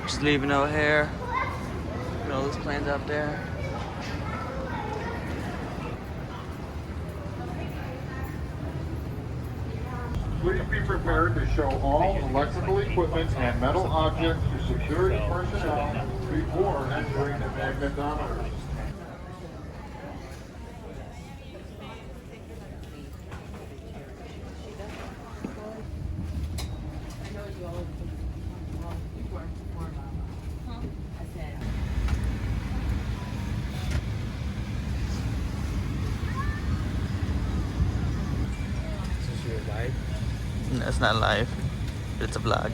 Just leaving O'Hare. Look at all those planes up there. Please be prepared to show all electrical equipment and metal objects to security personnel before entering the magnetometer. No, it's not live. It's a vlog.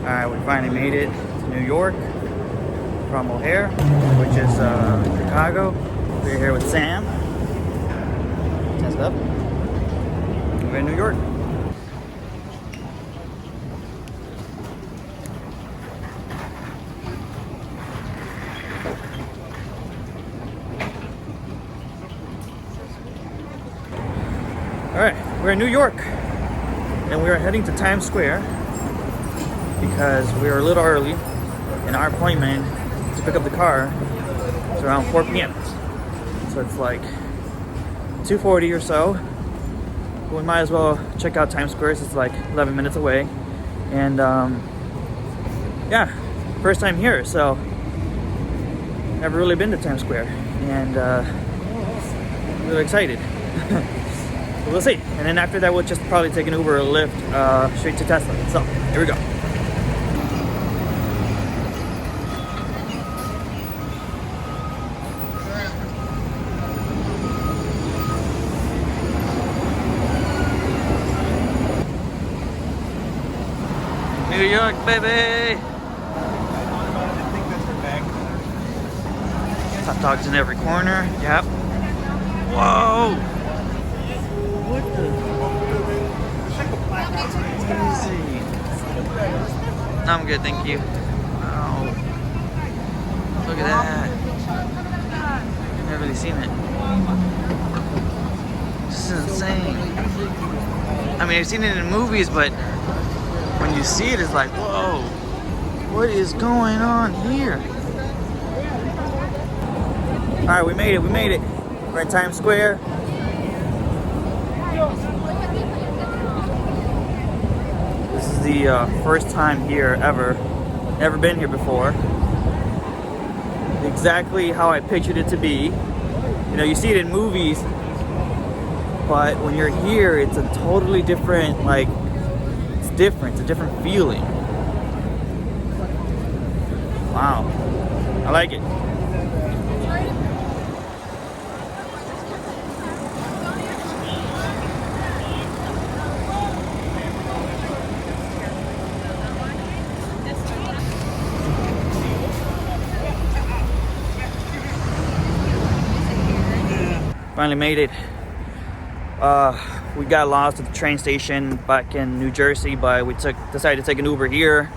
Alright, we finally made it to New York from O'Hare, which is Chicago. We're here with Sam. Test up. We're in New York. Alright, we're in New York. And we are heading to Times Square because we were a little early and our appointment to pick up the car is around 4 p.m. So it's like 2:40 or so. But we might as well check out Times Square since it's like 11 minutes away. And yeah, first time here, so never really been to Times Square. And really excited. So we'll see. And then after that, we'll just probably take an Uber or Lyft straight to Tesla. So here we go. New York, baby! Hot dogs in every corner. Yep. Whoa! What the? Easy. I'm good, thank you. Wow. Look at that. I've never really seen it. This is insane. I mean, I've seen it in movies, but when you see it, it's like, whoa, what is going on here? All right, we made it. We're in Times Square. This is the first time here ever. Never been here before. Exactly how I pictured it to be. You know, you see it in movies, but when you're here, it's a totally different, like, different. It's a different feeling. Wow. I like it. Finally made it. We got lost at the train station back in New Jersey, but we decided to take an Uber here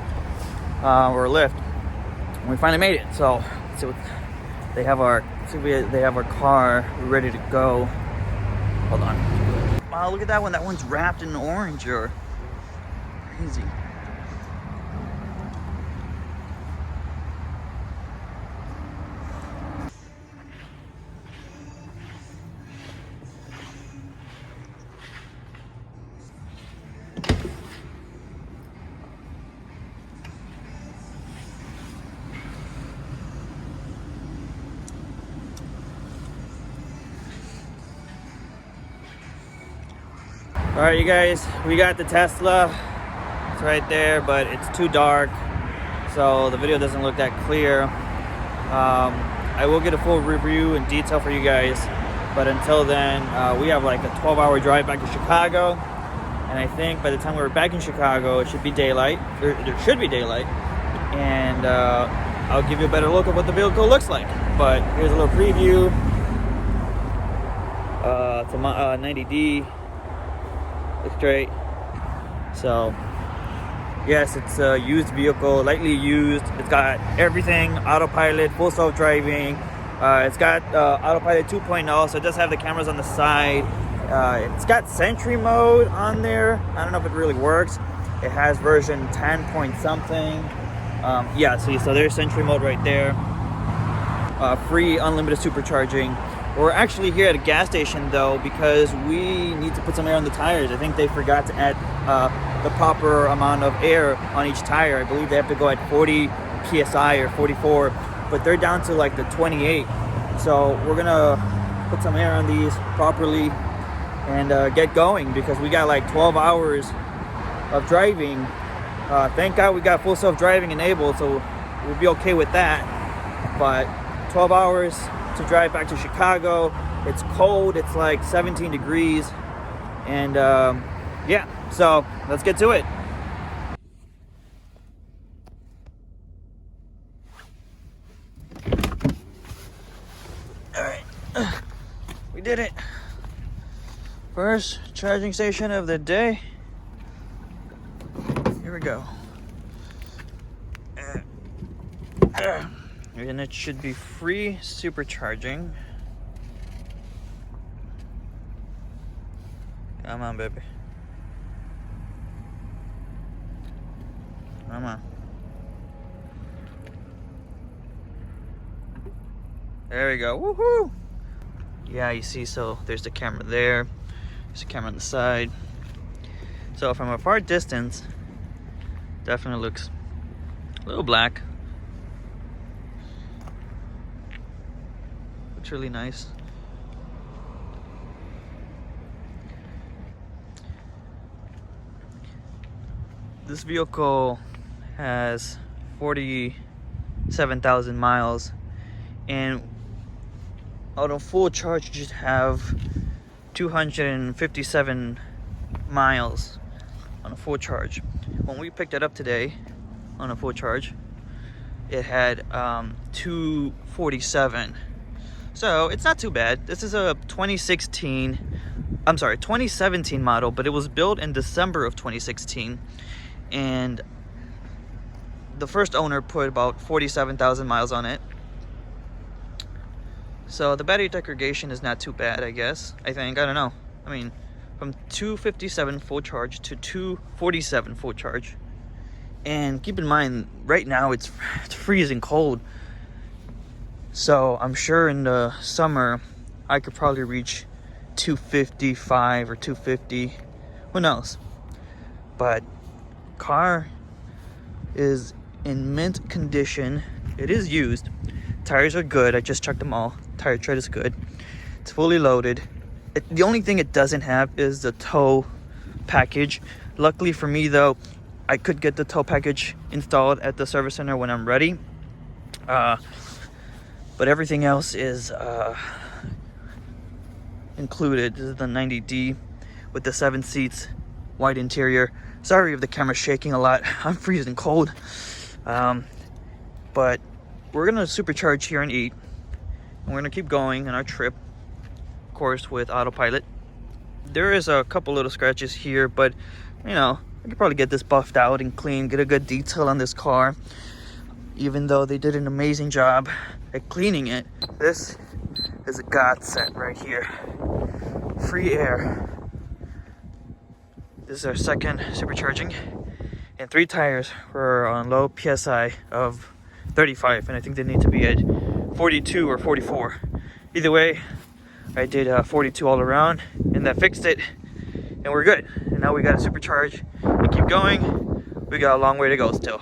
or a Lyft. And we finally made it. So let's see what they have they have our car ready to go. Hold on. Wow, look at that one. That one's wrapped in orange or crazy. All right, you guys, we got the Tesla. It's right there, but it's too dark, so the video doesn't look that clear. I will get a full review and detail for you guys, but until then, we have like a 12-hour drive back to Chicago, and I think by the time we're back in Chicago, it should be daylight. There should be daylight, and I'll give you a better look at what the vehicle looks like. But here's a little preview. It's a 90D. Looks great. So yes, it's a used vehicle, lightly used. It's got everything: autopilot, full self-driving. It's got autopilot 2.0, so it does have the cameras on the side. It's got Sentry mode on there. I don't know if it really works. It has version 10 point something. Yeah, see, so there's Sentry mode right there. Free unlimited supercharging. We're actually here at a gas station though, because we need to put some air on the tires. I think they forgot to add the proper amount of air on each tire. I believe they have to go at 40 psi or 44, but they're down to like the 28. So we're gonna put some air on these properly and get going, because we got like 12 hours of driving. Thank God we got full self-driving enabled, so we'll be okay with that. But 12 hours to drive back to Chicago. It's cold, it's like 17 degrees, and yeah, so let's get to it. All right, we did it. First charging station of the day. Here we go. And it should be free supercharging. Come on, baby. Come on. There we go. Woohoo! Yeah, you see, so there's the camera there. There's a camera on the side. So from a far distance, definitely looks a little black. Looks really nice. This vehicle has 47,000 miles, and on a full charge you should have 257 miles on a full charge. When we picked it up today on a full charge, it had 247. So it's not too bad. This is a 2017 model, but it was built in December of 2016, and the first owner put about 47,000 miles on it. So the battery degradation is not too bad, I guess. I think, I don't know. I mean, from 257 full charge to 247 full charge. And keep in mind, right now it's freezing cold. So I'm sure in the summer I could probably reach 255 or 250. Who knows? But car is in mint condition. It is used. Tires are good. I just checked them all. Tire tread is good. It's fully loaded. The only thing it doesn't have is the tow package. Luckily for me though, I could get the tow package installed at the service center when I'm ready. But everything else is included. This is the 90D with the 7 seats, white interior. Sorry if the camera's shaking a lot. I'm freezing cold. But we're gonna supercharge here and eat. And we're gonna keep going on our trip, of course, with autopilot. There is a couple little scratches here, but you know, I could probably get this buffed out and clean, get a good detail on this car. Even though they did an amazing job at cleaning it, this is a godsend right here. Free air. This is our second supercharging, and 3 tires were on low PSI of 35, and I think they need to be at 42 or 44. Either way, I did 42 all around, and that fixed it, and we're good. And now we got to supercharge and keep going. We got a long way to go still,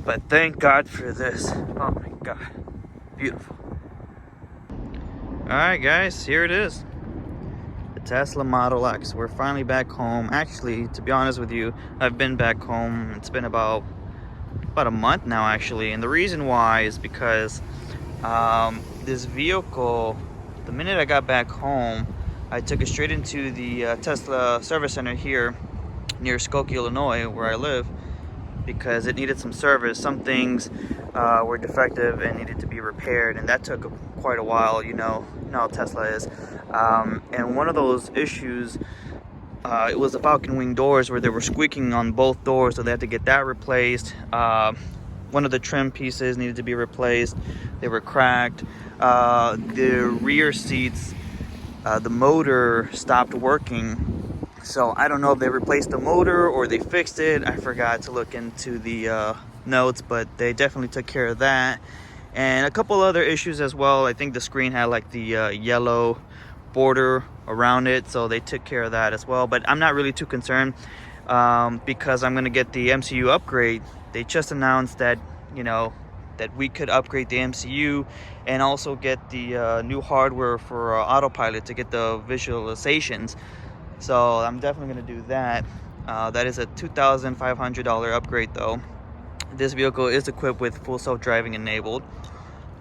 but thank God for this. Oh my God, beautiful. All right, guys, here it is. The Tesla Model X. We're finally back home. Actually, to be honest with you, I've been back home. It's been about a month now, actually. And the reason why is because this vehicle, the minute I got back home, I took it straight into the Tesla service center here near Skokie, Illinois, where I live, because it needed some service. Some things were defective and needed to be repaired, and that took quite a while. You know how Tesla is. And one of those issues, it was the Falcon Wing doors where they were squeaking on both doors, so they had to get that replaced. One of the trim pieces needed to be replaced. They were cracked. The rear seats, the motor stopped working. So I don't know if they replaced the motor or they fixed it. I forgot to look into the notes, but they definitely took care of that. And a couple other issues as well. I think the screen had like the yellow border around it, so they took care of that as well. But I'm not really too concerned because I'm going to get the MCU upgrade. They just announced that, that we could upgrade the MCU and also get the new hardware for autopilot to get the visualizations. So I'm definitely going to do that. That is a $2,500 upgrade though. This vehicle is equipped with full self-driving enabled.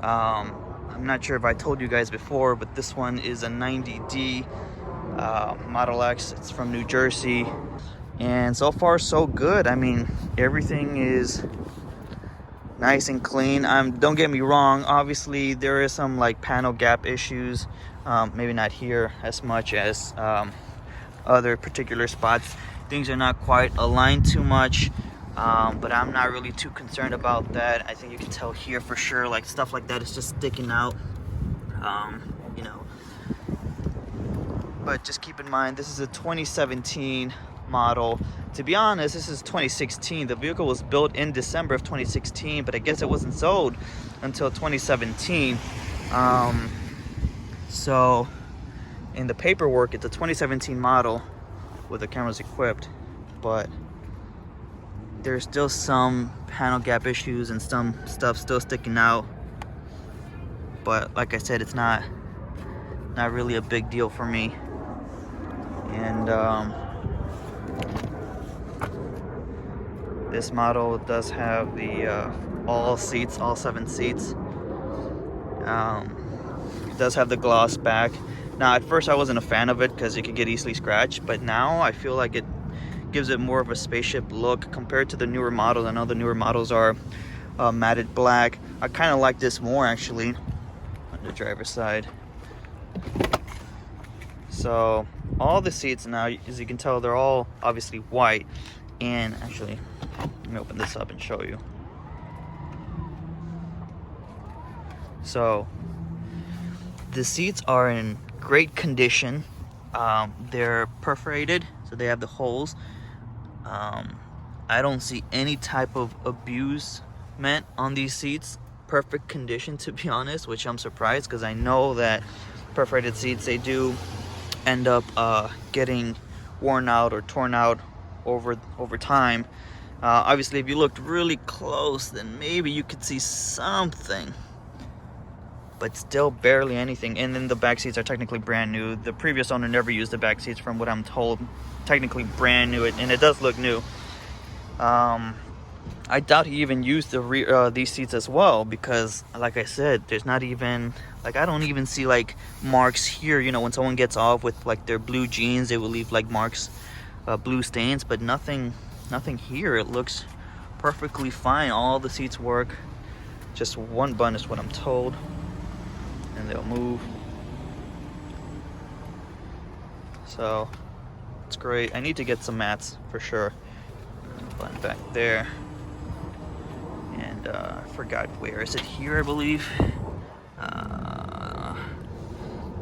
I'm not sure if I told you guys before, but this one is a 90D Model X. It's from New Jersey. And so far so good. I mean, everything is nice and clean. Don't get me wrong, obviously there is some like panel gap issues. Maybe not here as much as other particular spots. Things are not quite aligned too much, but I'm not really too concerned about that. I think you can tell here for sure, like stuff like that is just sticking out. But just keep in mind, this is a 2017 model. To be honest, this is 2016. The vehicle was built in December of 2016, but I guess it wasn't sold until 2017. So in the paperwork, it's a 2017 model with the cameras equipped, but there's still some panel gap issues and some stuff still sticking out. But like I said, it's not really a big deal for me. And this model does have the all 7 seats. It does have the gloss back. Now, at first I wasn't a fan of it because it could get easily scratched, but now I feel like it gives it more of a spaceship look compared to the newer models. I know the newer models are matted black. I kind of like this more actually on the driver's side. So all the seats now, as you can tell, they're all obviously white. And actually, let me open this up and show you. So the seats are in great condition. They're perforated, so they have the holes. I don't see any type of abusement on these seats. Perfect condition, to be honest, which I'm surprised because I know that perforated seats, they do end up getting worn out or torn out over time. Obviously, if you looked really close, then maybe you could see something, but still barely anything. And then the back seats are technically brand new. The previous owner never used the back seats, from what I'm told. Technically brand new, and it does look new. I doubt he even used the rear these seats as well, because like I said, there's not even, like, I don't even see like marks here. When someone gets off with like their blue jeans, they will leave like marks, blue stains, but nothing here. It looks perfectly fine. All the seats work. Just one button is what I'm told, and they'll move. So it's great. I need to get some mats for sure. Button back there. And I forgot, where is it? Here, I believe.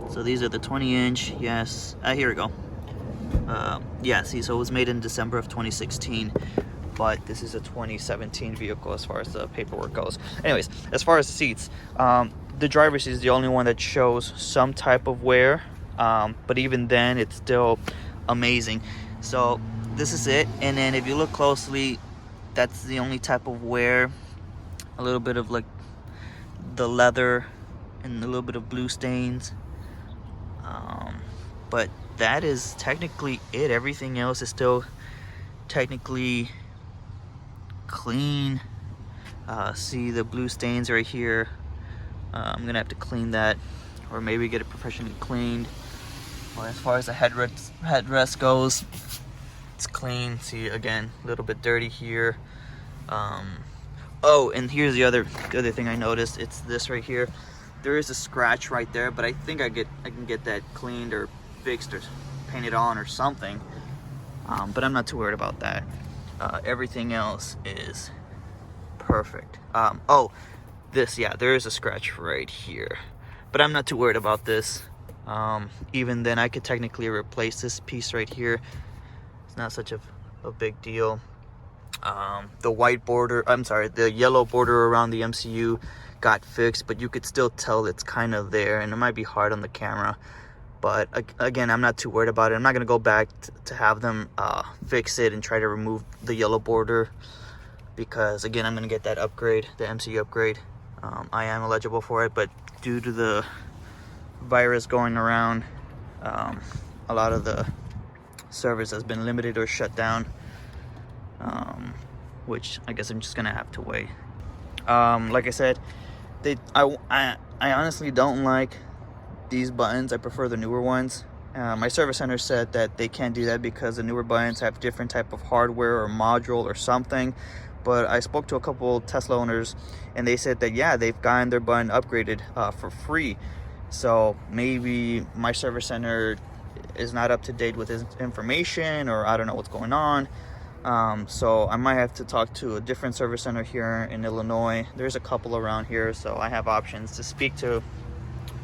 So these are the 20-inch. Yes. Here we go. Yeah, see, so it was made in December of 2016, but this is a 2017 vehicle as far as the paperwork goes. Anyways, as far as the seats, the driver's seat is the only one that shows some type of wear, but even then, it's still amazing. So this is it, and then if you look closely, that's the only type of wear. A little bit of like the leather and a little bit of blue stains, but that is technically it. Everything else is still technically clean. See the blue stains right here. I'm gonna have to clean that, or maybe get it professionally cleaned. Well, as far as the headrest goes, it's clean. See, again, a little bit dirty here. Oh, and here's the other thing I noticed. It's this right here. There is a scratch right there, but I think I can get that cleaned or fixed or painted on or something. But I'm not too worried about that. Everything else is perfect. Oh, this, yeah, there is a scratch right here, but I'm not too worried about this. Even then, I could technically replace this piece right here. It's not such a big deal. The white border, I'm sorry, the yellow border around the MCU got fixed, but you could still tell it's kind of there, and it might be hard on the camera. But again, I'm not too worried about it. I'm not gonna go back to have them fix it and try to remove the yellow border, because again, I'm gonna get that upgrade, the MCU upgrade. I am eligible for it, but due to the virus going around, a lot of the service has been limited or shut down, which I guess I'm just gonna have to wait. Like I said, I honestly don't like these buttons. I prefer the newer ones. My service center said that they can't do that because the newer buttons have different type of hardware or module or something. But I spoke to a couple Tesla owners, and they said that yeah, they've gotten their button upgraded for free. So maybe my service center is not up to date with his information, or I don't know what's going on. So I might have to talk to a different service center here in Illinois. There's a couple around here, so I have options to speak to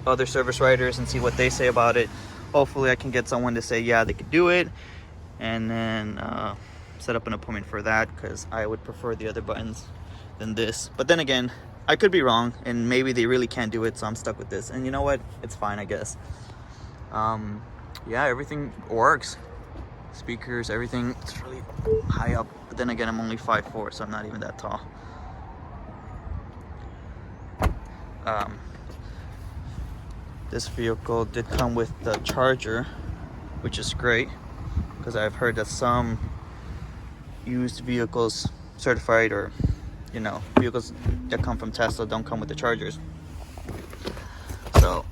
other service writers and see what they say about it. Hopefully I can get someone to say yeah, they could do it, and then set up an appointment for that, because I would prefer the other buttons than this. But then again, I could be wrong, and maybe they really can't do it, so I'm stuck with this. And you know what? It's fine, I guess. Yeah, everything works. Speakers, everything. It's really high up. But then again, I'm only 5'4", so I'm not even that tall. This vehicle did come with the charger, which is great, because I've heard that some used vehicles, certified, or you know, vehicles that come from Tesla don't come with the chargers. So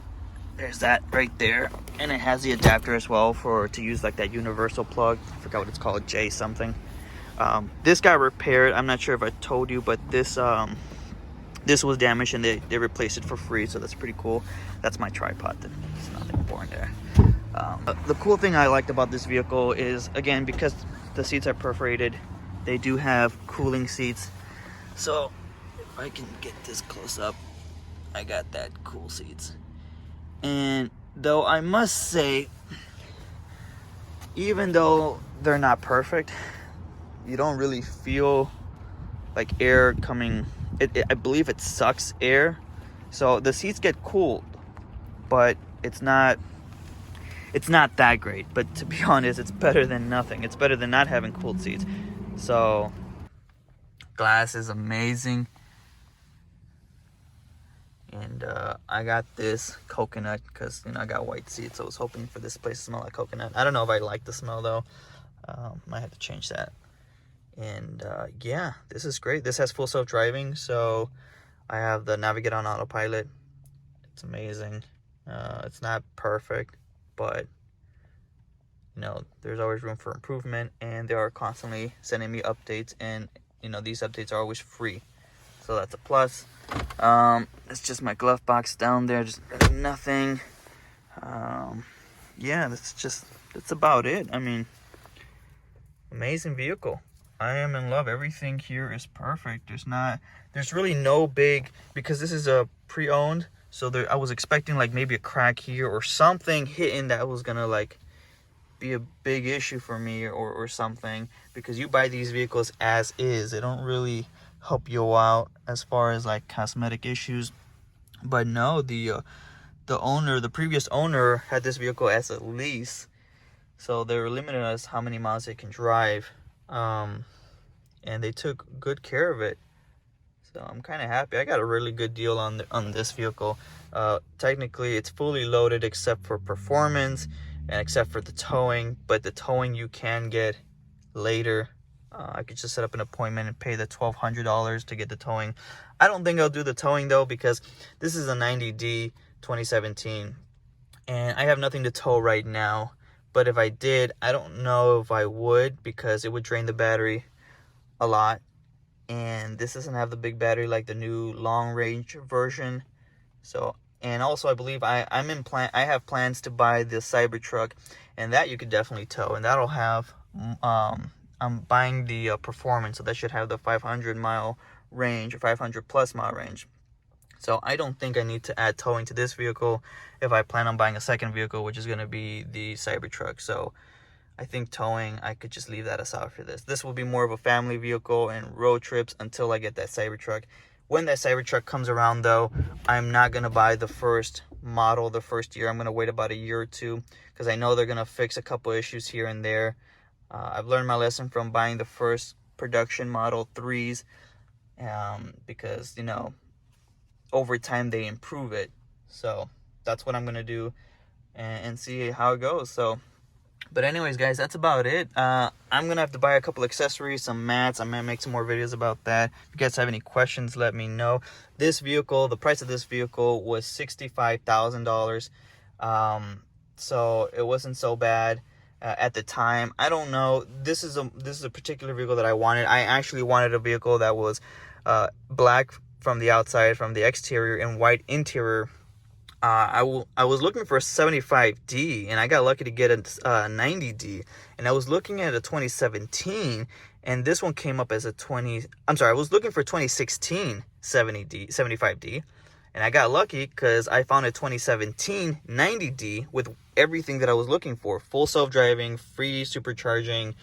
there's that right there, and it has the adapter as well to use like that universal plug. I forgot what it's called, J something. This got repaired. I'm not sure if I told you, but this was damaged, and they replaced it for free, so that's pretty cool. That's my tripod. There's nothing important there. The cool thing I liked about this vehicle is, again, because the seats are perforated, they do have cooling seats. So if I can get this close up, I got that cool seats. And though I must say, even though they're not perfect, you don't really feel like air coming. I believe it sucks air, so the seats get cooled, but it's not that great. But to be honest, it's better than nothing. It's better than not having cooled seats. So glass is amazing, and I got this coconut because, you know, I got white seats. I was hoping for this place to smell like coconut. I don't know if I like the smell though. Might have to change that. And yeah, this is great. This has full self-driving, so I have the navigate on autopilot. It's amazing. It's not perfect, but you know, there's always room for improvement, and they are constantly sending me updates, and you know, these updates are always free, so that's a plus. It's just my glove box down there, just nothing. Yeah, that's about it. I mean, amazing vehicle. I am in love. Everything here is perfect. There's really no big, because this is a pre-owned, so I was expecting like maybe a crack here or something hitting that was gonna like be a big issue for me or something, because you buy these vehicles as is. They don't really help you out as far as like cosmetic issues. But no, the previous owner had this vehicle as a lease, so they were limiting us how many miles it can drive. And they took good care of it, so I'm kind of happy. I got a really good deal on this vehicle. Technically it's fully loaded except for performance, and except for the towing. But the towing you can get later. I could just set up an appointment and pay the $1,200 to get the towing. I don't think I'll do the towing though, because this is a 90D 2017 and I have nothing to tow right now. But if I did, I don't know if I would, because it would drain the battery a lot, and this doesn't have the big battery like the new long range version. So, and also I believe I have plans to buy the Cybertruck, and that you could definitely tow, and that'll have I'm buying the Performance, so that should have the 500-mile range, or 500+ mile range. So I don't think I need to add towing to this vehicle if I plan on buying a second vehicle, which is going to be the Cybertruck. So I think towing, I could just leave that aside for this. This will be more of a family vehicle and road trips until I get that Cybertruck. When that Cybertruck comes around though, I'm not going to buy the first model the first year. I'm going to wait about a year or two, because I know they're going to fix a couple issues here and there. I've learned my lesson from buying the first production Model 3s, because, you know, over time they improve it. So that's what I'm going to do, and see how it goes. So, but anyways, guys, that's about it. I'm going to have to buy a couple accessories, some mats. I might make some more videos about that. If you guys have any questions, let me know. This vehicle, the price of this vehicle was $65,000. So it wasn't so bad at the time. I don't know. This is a particular vehicle that I wanted. I actually wanted a vehicle that was black from the outside, from the exterior, and white interior. I was looking for a 75D, and I got lucky to get a 90D. And I was looking at a 2017, and this one came up as a I was looking for 2016 75D, and I got lucky because I found a 2017 90D with everything that I was looking for: full self-driving, free supercharging,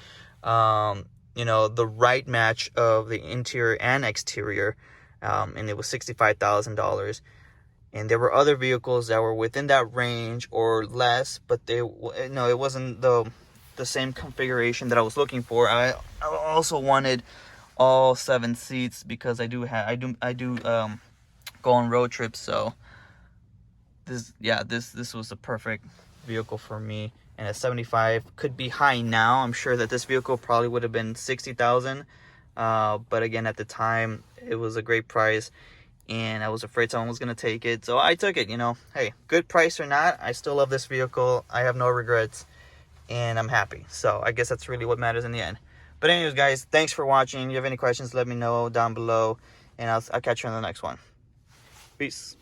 you know, the right match of the interior and exterior, and it was $65,000. And there were other vehicles that were within that range or less, but it wasn't the same configuration that I was looking for. I also wanted all 7 seats, because I do go on road trips. So this was the perfect vehicle for me. And a 75 could be high now. I'm sure that this vehicle probably would have been $60,000, but again, at the time it was a great price, and I was afraid someone was going to take it, so I took it. You know, hey, good price or not, I still love this vehicle. I have no regrets, and I'm happy. So I guess that's really what matters in the end. But anyways, guys, thanks for watching. If you have any questions, let me know down below, and I'll catch you on the next one. Peace.